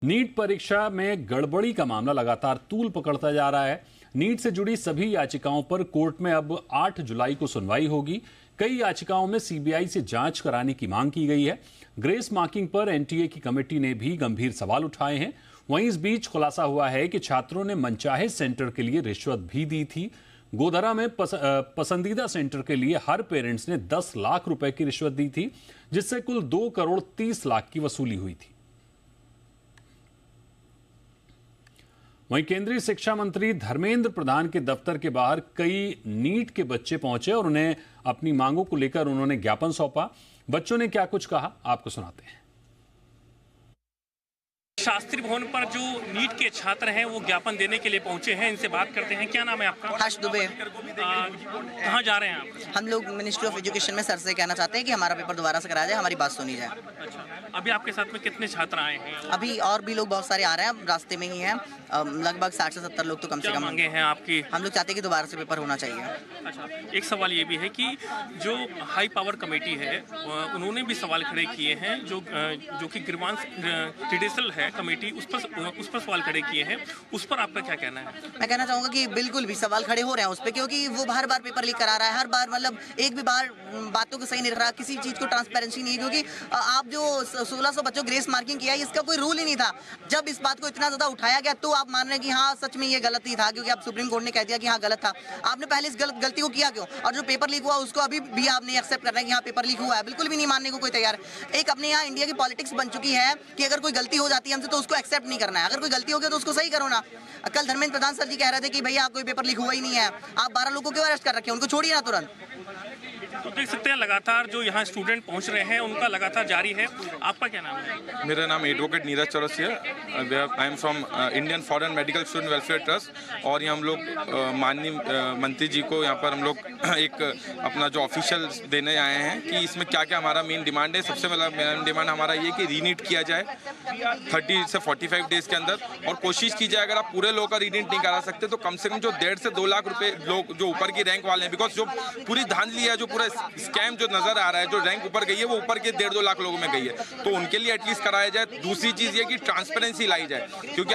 NEET परीक्षा में गड़बड़ी का मामला लगातार तूल पकड़ता जा रहा है। नीट से जुड़ी सभी याचिकाओं पर कोर्ट में अब 8 जुलाई को सुनवाई होगी। कई याचिकाओं में सीबीआई से जांच कराने की मांग की गई है। ग्रेस मार्किंग पर एनटीए की कमेटी ने भी गंभीर सवाल उठाए हैं। वहीं इस बीच खुलासा हुआ है कि छात्रों ने मनचाहे सेंटर के लिए रिश्वत भी दी थी। गोधरा में पसंदीदा सेंटर के लिए हर पेरेंट्स ने 10 लाख रुपए की रिश्वत दी थी, जिससे कुल 2 करोड़ 30 लाख की वसूली हुई थी। वहीं केंद्रीय शिक्षा मंत्री धर्मेंद्र प्रधान के दफ्तर के बाहर कई नीट के बच्चे पहुंचे और उन्हें अपनी मांगों को लेकर उन्होंने ज्ञापन सौंपा। बच्चों ने क्या कुछ कहा, आपको सुनाते हैं। शास्त्री भवन पर जो नीट के छात्र हैं वो ज्ञापन देने के लिए पहुंचे हैं। इनसे बात करते हैं। क्या नाम है आपका? हर्ष दुबे। कहाँ जा रहे हैं आप? हम लोग मिनिस्ट्री ऑफ एजुकेशन में सर से कहना चाहते हैं कि हमारा पेपर दोबारा से कराया जाए, हमारी बात सुनी जाए। अच्छा, अभी आपके साथ में कितने छात्र आए हैं? अभी और भी लोग बहुत सारे आ रहे हैं, रास्ते में ही हैं। लगभग 60 से 70 लोग तो कम से कम मांगे हैं आपकी। हम लोग चाहते हैं कि दोबारा से पेपर होना चाहिए। अच्छा, एक सवाल ये भी है कि जो हाई पावर कमेटी है उन्होंने भी सवाल खड़े किए हैं। जो कि ग्रीवांस ट्रेडिशनल है कमेटी, उस पर सवाल खड़े किए हैं। उस पर आपका क्या कहना है? मैं कहना चाहूंगा कि बिल्कुल भी सवाल खड़े हो रहे हैं उस पर, क्योंकि वो हर बार पेपर लीक करा रहा है। हर बार मतलब एक भी बार बातों को सही नहीं रख रहा, किसी चीज को ट्रांसपेरेंसी नहीं है। क्योंकि आप जो 1600 बच्चों ग्रेस मार्किंग किया है, इसका कोई रूल ही नहीं था। जब इस बात को इतना ज्यादा उठाया गया तो आप मान रहे हैं कि हाँ सच में ये गलत ही था, क्योंकि आप सुप्रीम कोर्ट ने कह दिया कि हाँ गलत था। आपने पहले इस गलती को किया क्यों? और जो पेपर लीक हुआ उसको अभी भी आप नहीं एक्सेप्ट कर रहे हैं कि हाँ पेपर लीक हुआ है। बिल्कुल भी नहीं मानने को कोई तैयार है। एक अपने यहाँ इंडिया की पॉलिटिक्स बन चुकी है कि अगर कोई गलती हो जाती है हमसे तो उसको एक्सेप्ट नहीं करना है। अगर कोई गलती हो गई तो उसको सही करो ना। कल धर्मेंद्र प्रधान सर जी कह रहे थे कि भैया कोई पेपर लीक हुआ ही नहीं है, आप 12 लोगों को अरेस्ट कर रखे, उनको छोड़िए ना तुरंत। तो देख सकते हैं लगातार जो यहाँ स्टूडेंट पहुँच रहे हैं उनका लगातार जारी है। आपका क्या नाम है? मेरा नाम advocate Neeraj Chaurasia. I am from Indian foreign medical student welfare trust. और ये हम लोग माननीय मंत्री जी को यहाँ पर हम लोग एक अपना जो ऑफिशियल देने आए हैं कि इसमें क्या क्या हमारा मेन डिमांड है। सबसे पहला मेन डिमांड हमारा ये कि रीनीट किया जाए 30 से 45 डेज के अंदर, और कोशिश की जाए अगर आप पूरे लोग का रीनीट नहीं करा सकते तो कम से कम जो 1.5 से 2 लाख रुपए लोग जो ऊपर की रैंक वाले हैं, बिकॉज जो पूरी धांधली है, जो पूरा स्कैम जो नजर आ रहा है, जो रैंक ऊपर गई है वो ऊपर के 1.5-2 लाख लोगों में गई है, तो उनके लिए एटलीस्ट कराया जाए। दूसरी चीज ये कि ट्रांसपेरेंसी लाई जाए, क्योंकि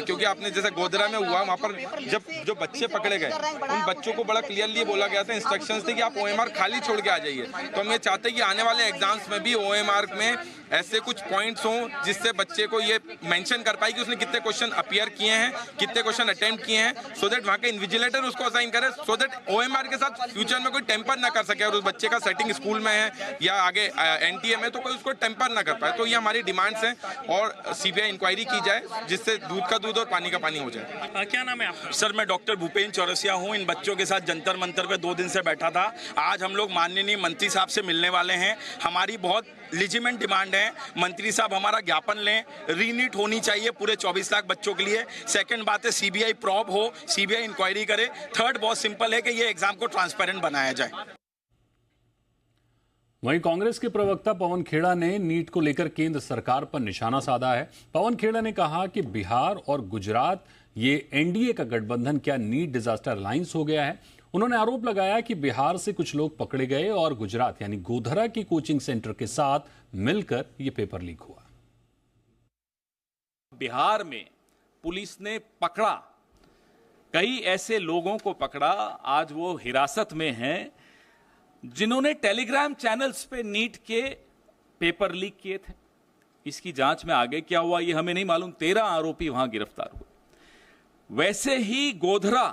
क्योंकि आपने जैसे गोधरा में हुआ, वहाँ पर जब जो बच्चे पकड़े गए उन बच्चों को बड़ा क्लियरली बोला गया था, इंस्ट्रक्शंस थे कि आप ओएमआर खाली छोड़ के आ जाइए। तो हम ये चाहते हैं कि आने वाले एग्जाम्स में भी ओएमआर में ऐसे कुछ पॉइंट्स हों जिससे बच्चे को ये मेंशन कर पाए कि उसने कितने क्वेश्चन अपीयर किए हैं, कितने क्वेश्चन अटेम्प्ट किए हैं, सो दैट वहाँ के इन्विजिलेटर उसको असाइन करे, सो दैट ओएमआर के साथ फ्यूचर में कोई टेम्पर ना कर सके। और उस बच्चे का सेटिंग स्कूल में है या आगे एनटीए में तो कोई उसको टेम्पर ना कर पाए। तो ये हमारी डिमांड्स हैं और सीबीआई इंक्वायरी की जाए जिससे दूध का दूध और पानी का पानी हो जाए। क्या नाम है आपका? सर, मैं डॉक्टर भूपेंद्र चौरसिया हूँ। इन बच्चों के साथ जंतर मंतर पे 2 दिन से बैठा था। आज हम लोग माननीय मंत्री साहब से मिलने वाले हैं। हमारी बहुत लीजिमेंट डिमांड है, मंत्री साहब हमारा ज्ञापन लें, रीनीट होनी चाहिए पूरे 24 लाख बच्चों के लिए। सेकंड बात है सीबीआई प्रॉब हो, सीबीआई इंक्वायरी करे। थर्ड बहुत सिंपल है कि ये एग्जाम को ट्रांसपेरेंट बनाया जाए। वहीं कांग्रेस के प्रवक्ता पवन खेड़ा ने नीट को लेकर केंद्र सरकार पर निशाना साधा है। पवन खेड़ा ने कहा कि बिहार और गुजरात ये एनडीए का गठबंधन क्या नीट डिजास्टर अलायंस हो गया है। उन्होंने आरोप लगाया कि बिहार से कुछ लोग पकड़े गए और गुजरात यानी गोधरा के कोचिंग सेंटर के साथ मिलकर यह पेपर लीक हुआ। बिहार में पुलिस ने पकड़ा, कई ऐसे लोगों को पकड़ा, आज वो हिरासत में हैं जिन्होंने टेलीग्राम चैनल्स पे नीट के पेपर लीक किए थे। इसकी जांच में आगे क्या हुआ ये हमें नहीं मालूम। 13 आरोपी वहां गिरफ्तार हुए। वैसे ही गोधरा,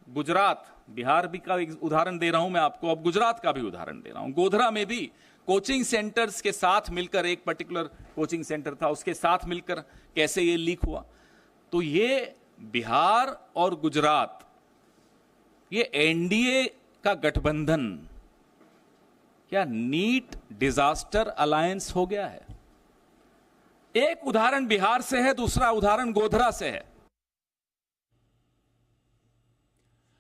गुजरात, बिहार भी का एक उदाहरण दे रहा हूं मैं आपको, अब गुजरात का भी उदाहरण दे रहा हूं। गोधरा में भी कोचिंग सेंटर्स के साथ मिलकर, एक पर्टिकुलर कोचिंग सेंटर था उसके साथ मिलकर कैसे ये लीक हुआ। तो ये बिहार और गुजरात, ये एनडीए का गठबंधन क्या नीट डिजास्टर अलायंस हो गया है? एक उदाहरण बिहार से है, दूसरा उदाहरण गोधरा से है।